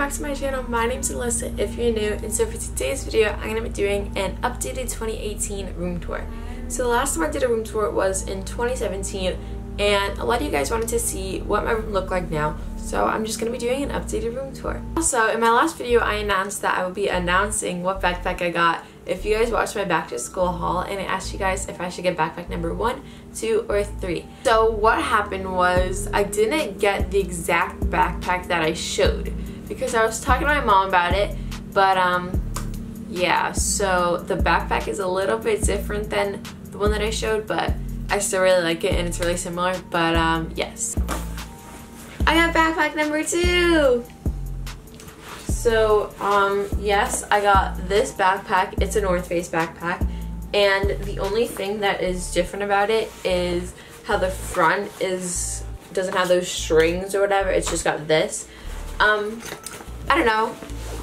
back to my channel. My name's Alyssa if you're new, and so for today's video I'm going to be doing an updated 2018 room tour. So the last time I did a room tour was in 2017, and a lot of you guys wanted to see what my room looked like now, so I'm just going to be doing an updated room tour. Also, in my last video I announced that I would be announcing what backpack I got. If you guys watched my back to school haul, and I asked you guys if I should get backpack number 1, 2, or 3. So what happened was I didn't get the exact backpack that I showed because I was talking to my mom about it, but yeah, so the backpack is a little bit different than the one that I showed, but I still really like it and it's really similar. But yes, I got backpack number 2. So, yes, I got this backpack. It's a North Face backpack, and the only thing that is different about it is how the front doesn't have those strings or whatever. It's just got this. I don't know.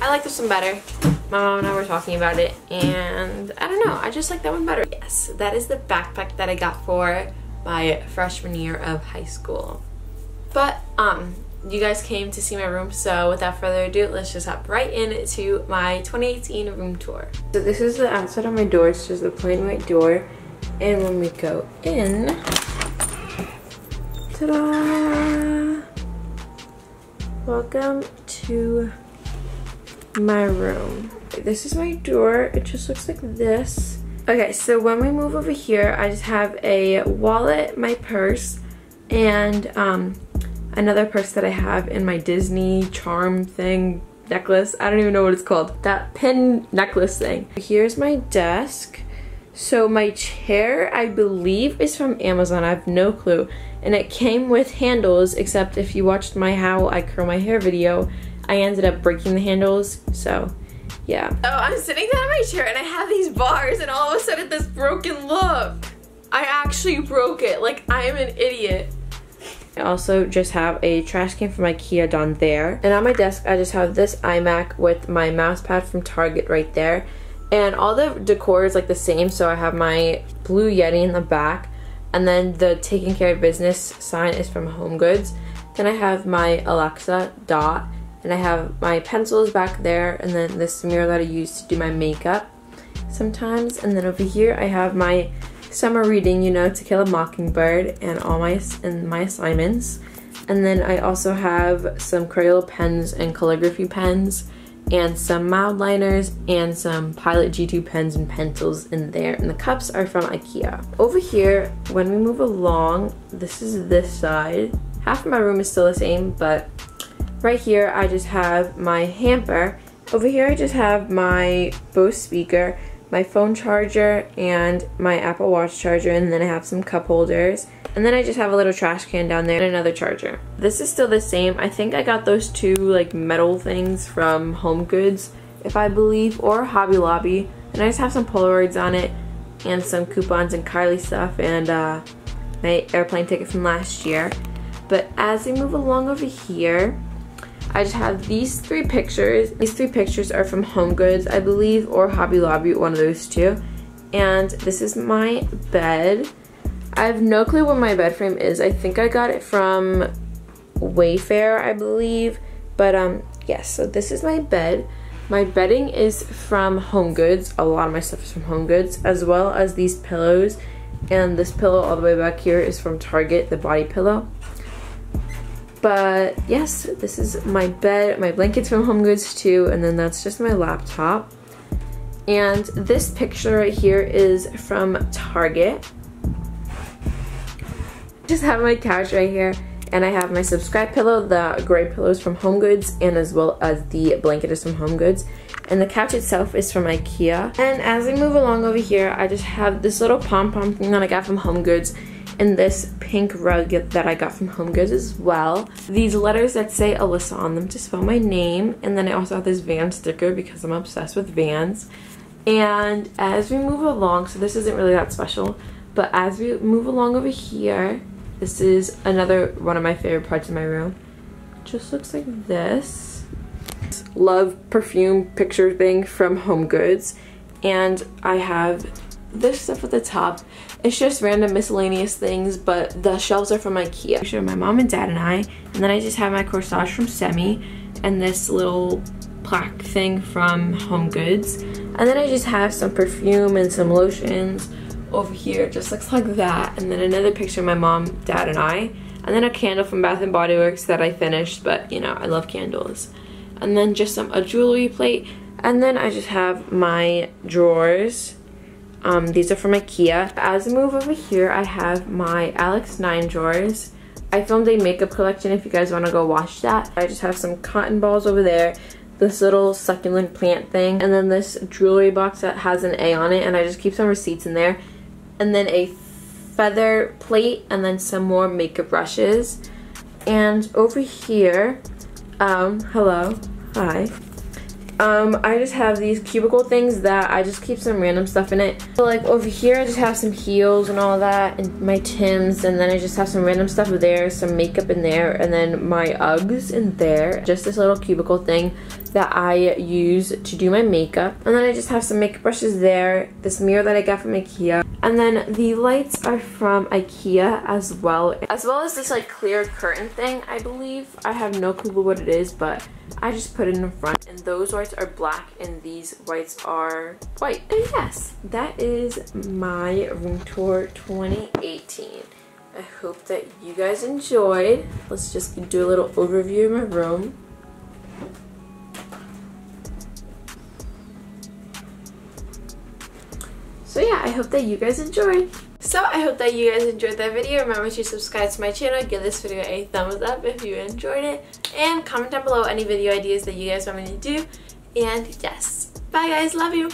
I like this one better. My mom and I were talking about it, and I don't know. I just like that one better. Yes, that is the backpack that I got for my freshman year of high school. But, you guys came to see my room, so without further ado, let's just hop right into my 2018 room tour. So this is the outside of my door. It's just a plain white door, and when we go in, ta-da! Welcome to my room. This is my door. It just looks like this. Okay, so when we move over here, I just have a wallet, my purse, and another purse that I have in my Disney charm thing, necklace. I don't even know what it's called. That pin necklace thing. Here's my desk. So my chair, I believe, is from Amazon. I have no clue. And it came with handles, except if you watched my how I curl my hair video, I ended up breaking the handles, so yeah. Oh, I'm sitting down in my chair and I have these bars, and all of a sudden this broken look. I actually broke it. Like, I am an idiot. I also just have a trash can from IKEA down there. And on my desk, I just have this iMac with my mouse pad from Target right there. And all the decor is like the same, so I have my blue Yeti in the back. And then the taking care of business sign is from Home Goods. Then I have my Alexa dot. And I have my pencils back there. And then this mirror that I use to do my makeup sometimes. And then over here, I have my summer reading, you know, To Kill a Mockingbird, and all my assignments. And then I also have some Crayola pens and calligraphy pens, and some mild liners, and some Pilot G2 pens and pencils in there. And the cups are from IKEA. Over here, when we move along, this is this side. Half of my room is still the same, but right here I just have my hamper. Over here I just have my Bose speaker, my phone charger, and my Apple Watch charger, and then I have some cup holders. And then I just have a little trash can down there and another charger. This is still the same. I think I got those two like metal things from Home Goods, if I believe, or Hobby Lobby. And I just have some Polaroids on it, and some coupons and Kylie stuff, and my airplane ticket from last year. But as we move along over here, I just have these 3 pictures. These 3 pictures are from Home Goods, I believe, or Hobby Lobby, one of those two. And this is my bed. I have no clue what my bed frame is. I think I got it from Wayfair, I believe. But yes, so this is my bed. My bedding is from Home Goods. A lot of my stuff is from Home Goods, as well as these pillows. And this pillow all the way back here is from Target, the body pillow. But yes, this is my bed. My blanket's from Home Goods too, and then that's just my laptop. And this picture right here is from Target. Just have my couch right here, and I have my Subscribe pillow. The gray pillow is from Home Goods, and as well as the blanket is from Home Goods. And the couch itself is from IKEA. And as we move along over here, I just have this little pom-pom thing that I got from Home Goods, and this pink rug that I got from Home Goods as well. These letters that say Alyssa on them to spell my name. And then I also have this Vans sticker because I'm obsessed with Vans. And as we move along, so this isn't really that special, but as we move along over here, this is another one of my favorite parts of my room. It just looks like this. Love perfume picture thing from Home Goods. And I have this stuff at the top. It's just random miscellaneous things, but the shelves are from IKEA. I show my mom and dad and I, and then I just have my corsage from Semi, and this little plaque thing from Home Goods. And then I just have some perfume and some lotions over here. It just looks like that. And then another picture of my mom, dad, and I. And then a candle from Bath & Body Works that I finished, but you know, I love candles. And then just a jewelry plate. And then I just have my drawers. These are from IKEA. As I move over here, I have my Alex 9 drawers. I filmed a makeup collection if you guys want to go watch that. I just have some cotton balls over there, this little succulent plant thing, and then this jewelry box that has an A on it, and I just keep some receipts in there. And then a feather plate, and then some more makeup brushes. And over here, hello, hi. I just have these cubicle things that I just keep some random stuff in it. So like over here I just have some heels and all that, and my Tims, and then I just have some random stuff there, some makeup in there, and then my Uggs in there. Just this little cubicle thing that I use to do my makeup. And then I just have some makeup brushes there, this mirror that I got from IKEA. And then the lights are from IKEA as well as this like clear curtain thing, I believe. I have no clue what it is, but I just put it in front, and those lights are black and these lights are white. And yes, that is my room tour 2018. I hope that you guys enjoyed. Let's just do a little overview of my room. So yeah, I hope that you guys enjoyed. So I hope that you guys enjoyed that video. Remember to subscribe to my channel, give this video a thumbs up if you enjoyed it, and comment down below any video ideas that you guys want me to do. And yes, bye guys, love you.